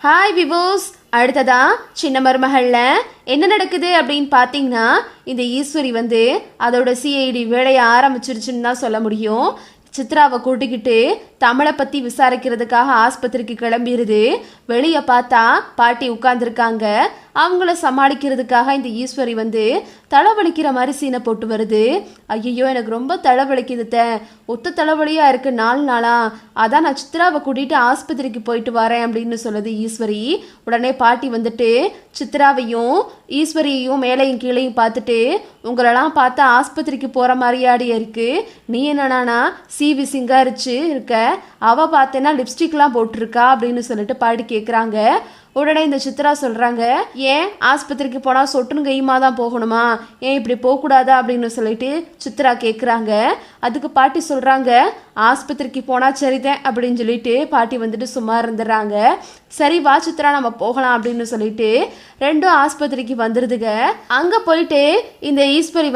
Hi விவோஸ். அடுத்ததா சின்ன மருமகள்ல என்ன நடக்குது அப்படின்னு பார்த்தீங்கன்னா, இந்த ஈஸ்வரி அதோட சிஐடி வேலையை ஆரம்பிச்சிருச்சுன்னு தான் சொல்ல முடியும். சித்ராவை கூட்டிக்கிட்டு தமிழை பற்றி விசாரிக்கிறதுக்காக ஆஸ்பத்திரிக்கு கிளம்பிடுது. வெளியே பார்த்தா பாட்டி உட்காந்துருக்காங்க. அவங்கள சமாளிக்கிறதுக்காக இந்த ஈஸ்வரி தலைவலிக்கிற மாதிரி சீனை போட்டு வருது. ஐயோ எனக்கு ரொம்ப தலைவலிக்குது, ஒத்த தலைவலியாக இருக்குது 4 நாளா, அதான் நான் சித்ராவை கூட்டிகிட்டு ஆஸ்பத்திரிக்கு போயிட்டு வரேன் அப்படின்னு சொல்லுது ஈஸ்வரி. உடனே பாட்டி சித்ராவையும் ஈஸ்வரியையும் மேலையும் கீழையும் பார்த்துட்டு, உங்களெல்லாம் பார்த்தா ஆஸ்பத்திரிக்கு போகிற மாதிரியாடி இருக்குது, நீ என்னன்னா சிவி சிங்காரிச்சு இருக்க, அவள் பார்த்தேன்னா லிப்ஸ்டிக்லாம் போட்டிருக்கா அப்படின்னு சொல்லிட்டு பாட்டி கேட்குறாங்க. உடனே இந்த சித்ரா சொல்கிறாங்க, ஏன் ஆஸ்பத்திரிக்கு போனால் சொட்டுன்னு கையுமா தான் போகணுமா, ஏன் இப்படி போகக்கூடாதா அப்படின்னு சொல்லிட்டு சித்ரா கேட்குறாங்க. அதுக்கு பாட்டி சொல்கிறாங்க, ஆஸ்பத்திரிக்கு போனால் சரிதான் அப்படின்னு சொல்லிட்டு பாட்டி சும்மா இருந்துடுறாங்க. சரி வா சித்ரா நம்ம போகலாம் அப்படின்னு சொல்லிட்டு ரெண்டும் ஆஸ்பத்திரிக்கு வந்துடுதுங்க. அங்கே போயிட்டு இந்த ஈஸ்வரி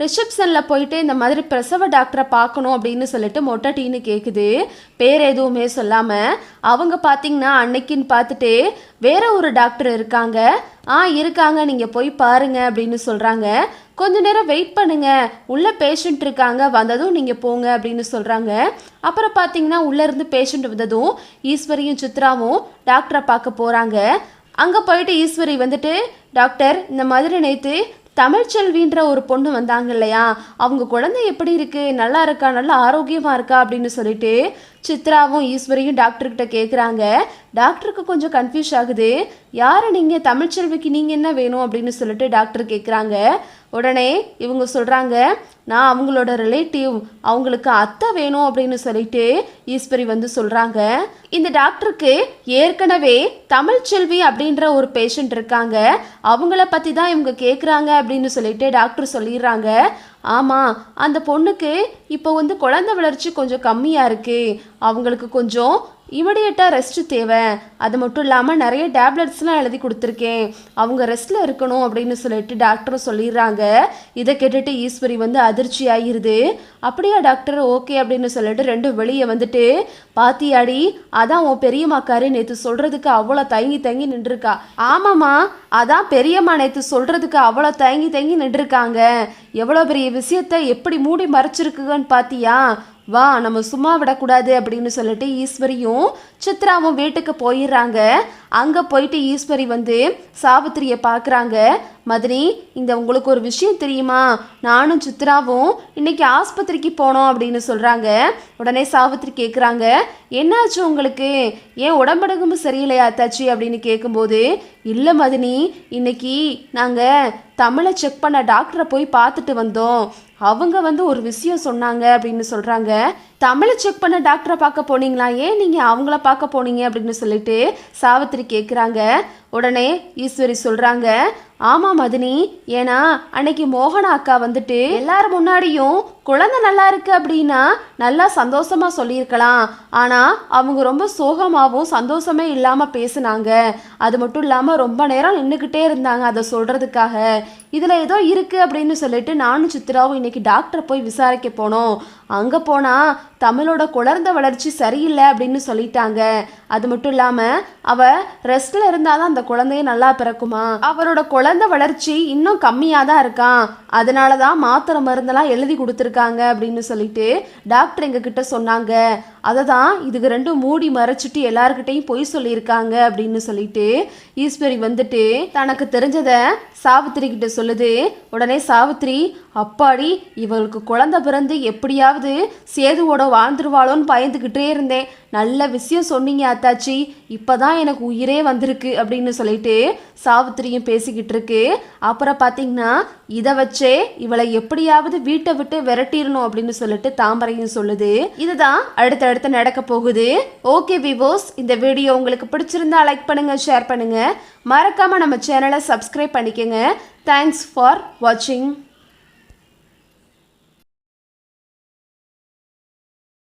ரிசப்ஷனில் போயிட்டு இந்த மாதிரி பிரசவ டாக்டரை பார்க்கணும் அப்படின்னு சொல்லிட்டு மொட்டை டீன்னு கேட்குது. பேர் எதுவுமே சொல்லாமல் அவங்க பார்த்தீங்கன்னா அன்னைக்குன்னு பார்த்துட்டு வேற ஒரு டாக்டர் இருக்காங்க. இருக்காங்க, நீங்கள் போய் பாருங்க அப்படின்னு சொல்கிறாங்க. கொஞ்ச நேரம் வெயிட் பண்ணுங்க, உள்ள பேஷண்ட் இருக்காங்க, வந்ததும் நீங்கள் போங்க அப்படின்னு சொல்கிறாங்க. அப்புறம் பார்த்தீங்கன்னா உள்ளேருந்து பேஷண்ட் வந்ததும் ஈஸ்வரியும் சித்ராவும் டாக்டரை பார்க்க போகிறாங்க. அங்கே போயிட்டு ஈஸ்வரி டாக்டர் இந்த மாதிரி நேற்று தமிழ்ச்செல்வின்ற ஒரு பொண்ணு வந்தாங்க இல்லையா, அவங்க குழந்தை எப்படி இருக்கு, நல்லா இருக்கா, நல்லா ஆரோக்கியமாக இருக்கா அப்படின்னு சொல்லிட்டு சித்ராவும் ஈஸ்வரியும் டாக்டர்கிட்ட கேட்குறாங்க. டாக்டருக்கு கொஞ்சம் கன்ஃபியூஸ் ஆகுது. யார் நீங்கள், தமிழ்ச்செல்விக்கு நீங்கள் என்ன வேணும் அப்படின்னு சொல்லிட்டு டாக்டர் கேட்குறாங்க. உடனே இவங்க சொல்கிறாங்க, நான் அவங்களோட ரிலேட்டிவ், அவங்களுக்கு அத்தை வேணும் அப்படின்னு சொல்லிட்டு ஈஸ்வரி சொல்கிறாங்க. இந்த டாக்டருக்கு ஏற்கனவே தமிழ்ச்செல்வி அப்படின்ற ஒரு பேஷண்ட் இருக்காங்க, அவங்கள பற்றி தான் இவங்க கேட்குறாங்க அப்படின்னு சொல்லிட்டு டாக்டர் சொல்லிடுறாங்க. ஆமாம், அந்த பொண்ணுக்கு இப்போ குழந்தை வளர்ச்சி கொஞ்சம் கம்மியாக இருக்குது, அவங்களுக்கு கொஞ்சம் இமிடியேட்டாக ரெஸ்ட்டு தேவை, அது மட்டும் இல்லாமல் நிறைய டேப்லெட்ஸ்லாம் எழுதி கொடுத்துருக்கேன், அவங்க ரெஸ்ட்டில் இருக்கணும் அப்படின்னு சொல்லிட்டு டாக்டரும் சொல்லிடுறாங்க. இதை கேட்டுட்டு ஈஸ்வரி அதிர்ச்சி ஆகிருது. அப்படியா டாக்டர், ஓகே அப்படின்னு சொல்லிட்டு ரெண்டும் வெளியே பாத்தியாடி, அதான் உன் பெரியம்மாக்காரு நேற்று சொல்கிறதுக்கு அவ்வளோ தயங்கி நின்றுருக்கா. ஆமாம்மா, அதான் பெரியம்மா நேற்று சொல்கிறதுக்கு அவ்வளோ தயங்கி நின்றுருக்காங்க, எவ்வளோ பெரிய விஷயத்தை எப்படி மூடி மறைச்சிருக்குன்னு பார்த்தியா, வா நம்ம சும்மா விடக்கூடாது அப்படின்னு சொல்லிட்டு ஈஸ்வரியும் சித்ராவும் வீட்டுக்கு போயிடுறாங்க. அங்கே போயிட்டு ஈஸ்வரி சாவித்திரியை பார்க்குறாங்க. மதினி, உங்களுக்கு ஒரு விஷயம் தெரியுமா, நானும் சித்ராவும் இன்னைக்கு ஆஸ்பத்திரிக்கு போனோம் அப்படின்னு சொல்கிறாங்க. உடனே சாவித்திரி கேட்குறாங்க, என்னாச்சு உங்களுக்கு, ஏன் உடம்புடம்பு சரியில்லையா தச்சி அப்படின்னு கேட்கும்போது, இல்லை மதினி, இன்னைக்கு நாங்கள் தமிழை செக் பண்ண டாக்டரை போய் பார்த்துட்டு வந்தோம், அவங்க ஒரு விஷயம் சொன்னாங்க அப்படின்னு சொல்கிறாங்க. தமிழை செக் பண்ண டாக்டரை பார்க்க போனீங்களா, ஏன் நீங்கள் அவங்கள பார்க்க போனீங்க அப்படின்னு சொல்லிட்டு சாவித்திரி கேட்குறாங்க. உடனே ஈஸ்வரி சொல்கிறாங்க, ஆமாம் மதினி, ஏன்னா அன்னைக்கு மோகனா அக்கா எல்லாரும் முன்னாடியும் குழந்தை நல்லா இருக்கு அப்படின்னா நல்லா சந்தோஷமா சொல்லியிருக்கலாம், ஆனால் அவங்க ரொம்ப சோகமாகவும் சந்தோஷமே இல்லாமல் பேசுனாங்க, அது மட்டும் இல்லாமல் ரொம்ப நேரம் நின்றுக்கிட்டே இருந்தாங்க அதை சொல்கிறதுக்காக, இதில் ஏதோ இருக்குது அப்படின்னு சொல்லிட்டு நானும் சித்ராவும் இன்னைக்கு டாக்டரை போய் விசாரிக்க போனோம். அங்கே போனால் தமிழோட குழந்தை வளர்ச்சி சரியில்லை அப்படின்னு சொல்லிட்டாங்க, அது மட்டும் இல்லாமல் அவள் ரெஸ்ட்டில் இருந்தால் தான் அந்த குழந்தைய நல்லா பிறக்குமா, அவரோட குழந்தை வளர்ச்சி இன்னும் கம்மியாக தான் இருக்கான், அதனால தான் மாத்திரை மருந்தெல்லாம் எழுதி கொடுத்துருக்காங்க அப்படின்னு சொல்லிட்டு டாக்டர் எங்ககிட்ட சொன்னாங்க, அதை தான் இதுக்கு ரெண்டும் மூடி மறைச்சிட்டு எல்லாருக்கிட்டையும் பொய் சொல்லியிருக்காங்க அப்படின்னு சொல்லிட்டு ஈஸ்வரி தனக்கு தெரிஞ்சதை சாவித்திரி கிட்ட சொல்லுது. உடனே சாவித்திரி, அப்பாடி, இவளுக்கு குழந்தை பிறந்து எப்படியாவது சேதுவோட வாழ்ந்துருவாளோன்னு பயந்துக்கிட்டே இருந்தேன், நல்ல விஷயம் சொன்னீங்க அத்தாச்சி, இப்போதான் எனக்கு உயிரே வந்திருக்கு அப்படின்னு சொல்லிட்டு சாவித்திரியும் பேசிக்கிட்டு இருக்கு. அப்புறம் பார்த்தீங்கன்னா இதை வச்சே இவளை எப்படியாவது வீட்டை விட்டு விரட்டிடணும் அப்படின்னு சொல்லிட்டு தாமரையும் சொல்லுது. இதுதான் அடுத்தடுத்து நடக்க போகுது. ஓகே விவோஸ், இந்த வீடியோ உங்களுக்கு பிடிச்சிருந்தா லைக் பண்ணுங்க, ஷேர் பண்ணுங்க, மறக்காம நம்ம சேனலை சப்ஸ்கிரைப் பண்ணிக்கோங்க. தேங்க்ஸ் ஃபார் வாட்சிங்.